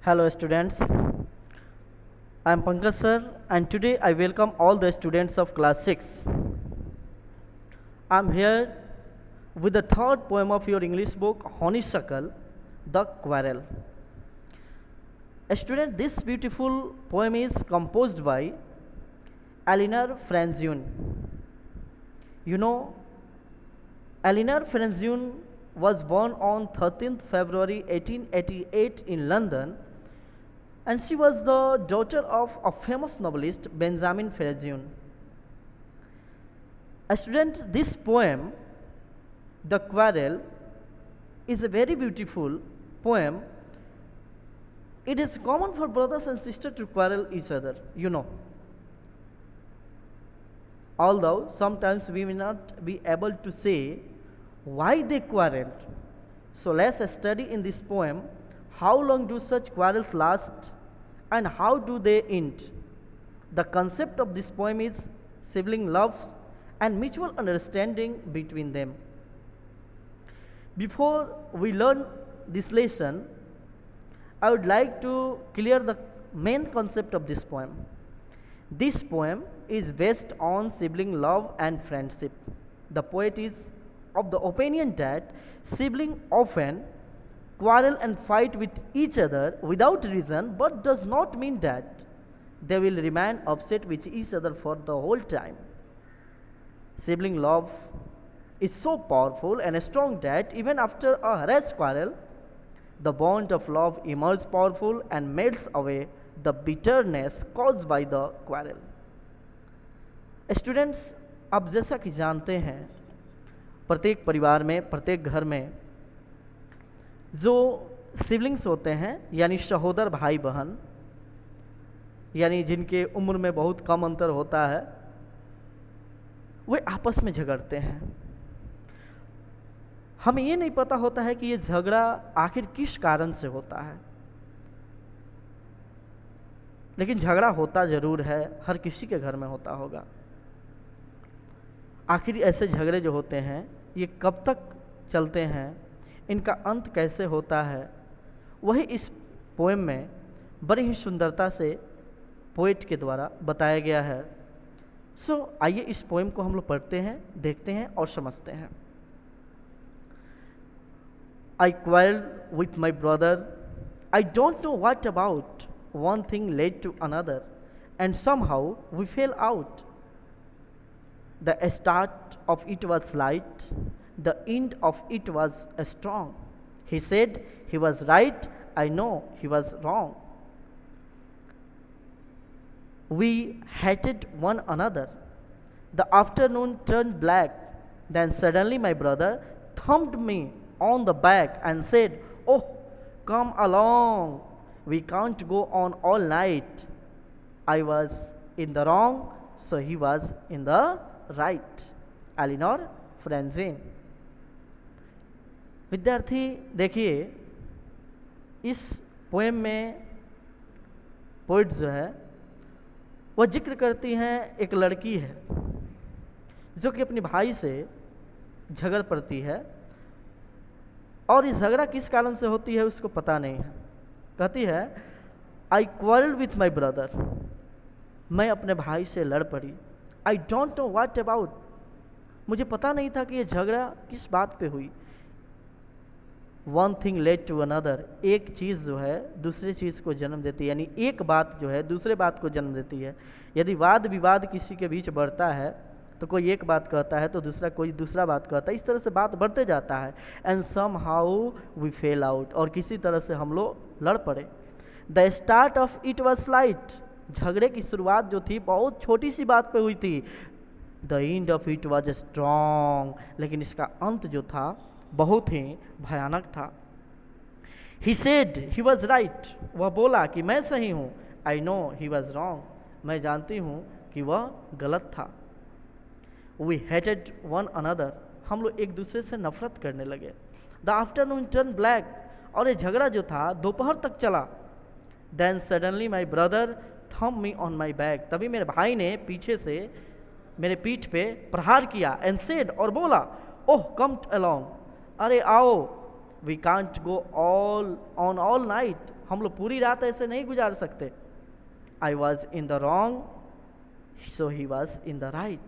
Hello students, I am Pankaj sir and today I welcome all the students of class 6. I am here with the third poem of your English book Honeysuckle, The Quarrel. A student, this beautiful poem is composed by Eleanor Franzune. You know, Eleanor Franzune was born on 13th February 1888 in London, and she was the daughter of a famous novelist Benjamin Franzune. A student, this poem, The Quarrel, is a very beautiful poem. It is common for brothers and sisters to quarrel each other, you know. Although sometimes we may not be able to say why they quarreled. So let's study in this poem how long do such quarrels last and how do they end. The concept of this poem is sibling love and mutual understanding between them. Before we learn this lesson, I would like to clear the main concept of this poem. This poem is based on sibling love and friendship. The poet is of the opinion that siblings often quarrel and fight with each other without reason, but does not mean that they will remain upset with each other for the whole time. Sibling love is so powerful and strong that even after a harassed quarrel, the bond of love emerges powerful and melts away the bitterness caused by the quarrel. Students, आप जैसा कि जानते हैं प्रत्येक परिवार में, प्रत्येक घर में जो सिबलिंग्स होते हैं यानी सहोदर भाई बहन, यानी जिनके उम्र में बहुत कम अंतर होता है, वे आपस में झगड़ते हैं। हमें ये नहीं पता होता है कि ये झगड़ा आखिर किस कारण से होता है, लेकिन झगड़ा होता जरूर है, हर किसी के घर में होता होगा। आखिर ऐसे झगड़े जो होते हैं ये कब तक चलते हैं, इनका अंत कैसे होता है, वही इस पोएम में बड़ी ही सुंदरता से पोएट के द्वारा बताया गया है। सो आइए इस पोएम को हम लोग पढ़ते हैं, देखते हैं और समझते हैं। I quarreled with my brother. I don't know what about. One thing led to another, and somehow we fell out. The start of it was light, the end of it was strong. He said he was right, I know he was wrong. We hated one another. The afternoon turned black. Then suddenly my brother thumped me on the back and said, "Oh, come along. We can't go on all night." I was in the wrong, so he was in the right. Eleanor Farjeon. विद्यार्थी देखिए, इस poem में poet जो है वह जिक्र करती हैं एक लड़की है जो कि अपने भाई से झगड़ पड़ती है, और इस झगड़ा किस कारण से होती है उसको पता नहीं है। कहती है, आई क्वारल्ड विथ माई ब्रदर, मैं अपने भाई से लड़ पड़ी। I don't know what about, मुझे पता नहीं था कि ये झगड़ा किस बात पे हुई। One thing led to another, एक चीज़ जो है दूसरे चीज़ को जन्म देती है, यानी एक बात जो है दूसरे बात को जन्म देती है। यदि वाद विवाद किसी के बीच बढ़ता है तो कोई एक बात कहता है तो दूसरा कोई दूसरा बात कहता है, इस तरह से बात बढ़ते जाता है। And somehow we fell out, और किसी तरह से हम लोग लड़ पड़े। The start of it was slight, झगड़े की शुरुआत जो थी बहुत छोटी सी बात पे हुई थी। The end of it was strong, लेकिन इसका अंत जो था बहुत ही भयानक था। He said he was right, वह बोला कि मैं सही हूँ। I know he was wrong, मैं जानती हूँ कि वह गलत था। वी हेटेड वन अनदर, हम लोग एक दूसरे से नफरत करने लगे। द आफ्टरनून टर्न ब्लैक, और ये झगड़ा जो था दोपहर तक चला। Then suddenly my brother thump me on my back, तभी मेरे भाई ने पीछे से मेरे पीठ पे प्रहार किया। एंड सेड, और बोला, ओह कम अलोंग, अरे आओ, we can't go all on all night, हम लोग पूरी रात ऐसे नहीं गुजार सकते। I was in the wrong so he was in the right,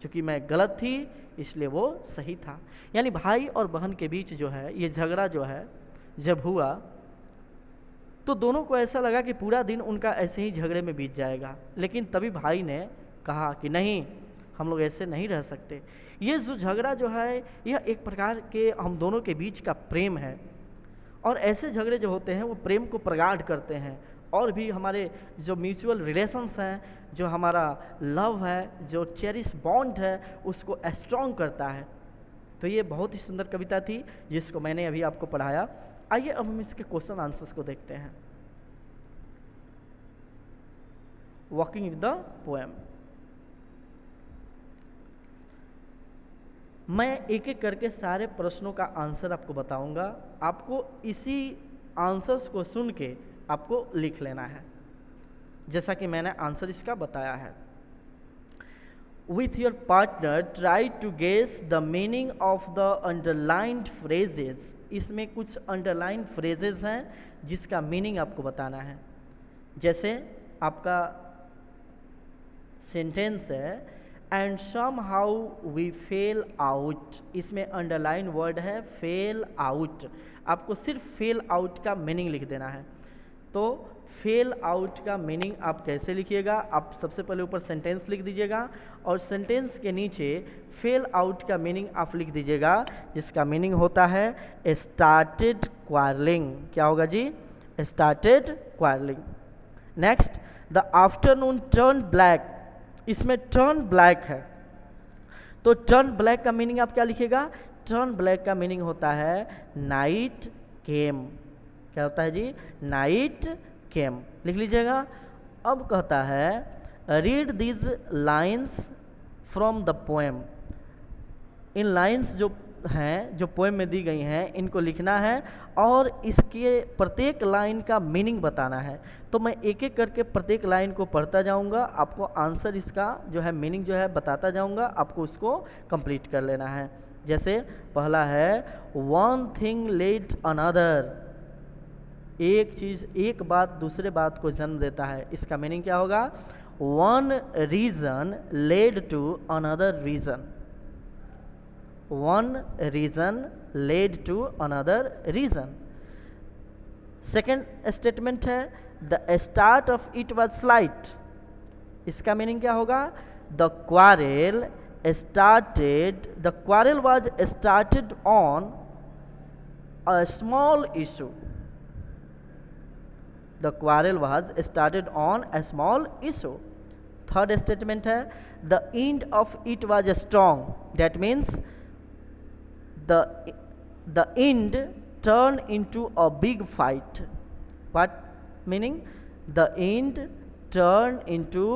क्योंकि मैं गलत थी इसलिए वो सही था। यानी भाई और बहन के बीच जो है ये झगड़ा जो है जब हुआ तो दोनों को ऐसा लगा कि पूरा दिन उनका ऐसे ही झगड़े में बीत जाएगा, लेकिन तभी भाई ने कहा कि नहीं, हम लोग ऐसे नहीं रह सकते। ये जो झगड़ा जो है यह एक प्रकार के हम दोनों के बीच का प्रेम है, और ऐसे झगड़े जो होते हैं वो प्रेम को प्रगाढ़ करते हैं, और भी हमारे जो म्यूचुअल रिलेशंस हैं, जो हमारा लव है, जो चेरिश बॉन्ड है, उसको स्ट्रॉन्ग करता है। तो ये बहुत ही सुंदर कविता थी जिसको मैंने अभी आपको पढ़ाया। आइए अब हम इसके क्वेश्चन आंसर्स को देखते हैं। Walking with the poem. मैं एक एक करके सारे प्रश्नों का आंसर आपको बताऊंगा, आपको इसी आंसर्स को सुन के आपको लिख लेना है जैसा कि मैंने आंसर इसका बताया है। With your partner, try to guess the meaning of the underlined phrases. इसमें कुछ underlined phrases हैं जिसका मीनिंग आपको बताना है। जैसे आपका सेंटेंस है and somehow we fail out, इसमें अंडरलाइन वर्ड है फेल आउट। आपको सिर्फ फेल आउट का मीनिंग लिख देना है। तो फेल आउट का मीनिंग आप कैसे लिखिएगा? आप सबसे पहले ऊपर सेंटेंस लिख दीजिएगा और सेंटेंस के नीचे फेल आउट का मीनिंग आप लिख दीजिएगा, जिसका मीनिंग होता है स्टार्टेड क्वारलिंग। क्या होगा जी? Started quarrelling. Next, the afternoon turn black, इसमें टर्न ब्लैक है तो टर्न ब्लैक का मीनिंग आप क्या लिखिएगा? टर्न ब्लैक का मीनिंग होता है नाइट केम। क्या होता है जी? नाइट केम, लिख लीजिएगा। अब कहता है read these lines from the poem, in lines जो हैं जो पोएम में दी गई हैं इनको लिखना है और इसके प्रत्येक लाइन का मीनिंग बताना है। तो मैं एक एक करके प्रत्येक लाइन को पढ़ता जाऊंगा, आपको आंसर इसका जो है मीनिंग जो है बताता जाऊंगा, आपको उसको कंप्लीट कर लेना है। जैसे पहला है वन थिंग लेड अनदर, एक चीज़ एक बात दूसरे बात को जन्म देता है। इसका मीनिंग क्या होगा? One reason led to another reason, one reason led to another reason. Second statement है the start of it was slight, इसका मीनिंग क्या होगा? The quarrel started, the quarrel was started on a small issue, the quarrel was started on a small issue. Third statement है the end of it was strong, that means the end turned into a big fight. What meaning? The end turned into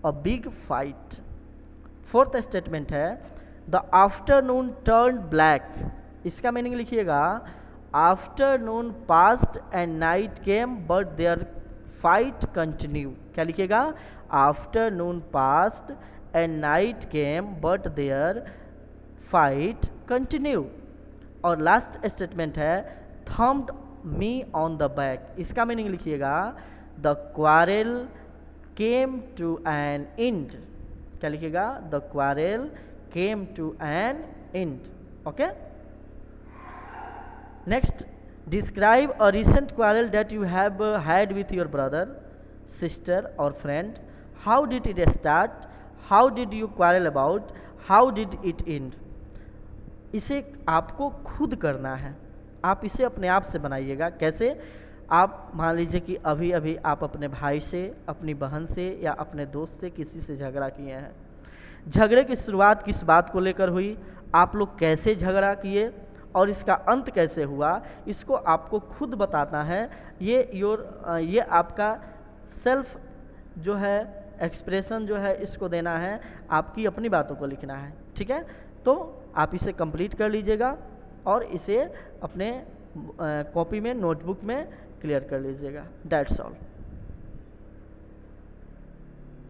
a big fight. Fourth statement है the afternoon turn black, इसका meaning लिखिएगा afternoon past and night came but their fight continue. क्या लिखिएगा? Afternoon past and night came but their fight continue. और last statement है thumped me on the back, इसका meaning लिखिएगा the quarrel came to an end. क्या लिखिएगा? The quarrel came to an end. Okay, next, describe a recent quarrel that you have had with your brother, sister और friend. How did it start? How did you क्वारेल about? How did it and? इसे आपको खुद करना है, आप इसे अपने आप से बनाइएगा। कैसे? आप मान लीजिए कि अभी अभी आप अपने भाई से, अपनी बहन से या अपने दोस्त से किसी से झगड़ा किए हैं। झगड़े की शुरुआत किस बात को लेकर हुई, आप लोग कैसे झगड़ा किए और इसका अंत कैसे हुआ, इसको आपको खुद बताना है। ये आपका सेल्फ जो है एक्सप्रेशन जो है इसको देना है, आपकी अपनी बातों को लिखना है। ठीक है, तो आप इसे कंप्लीट कर लीजिएगा और इसे अपने कॉपी में, नोटबुक में क्लियर कर लीजिएगा। That's all.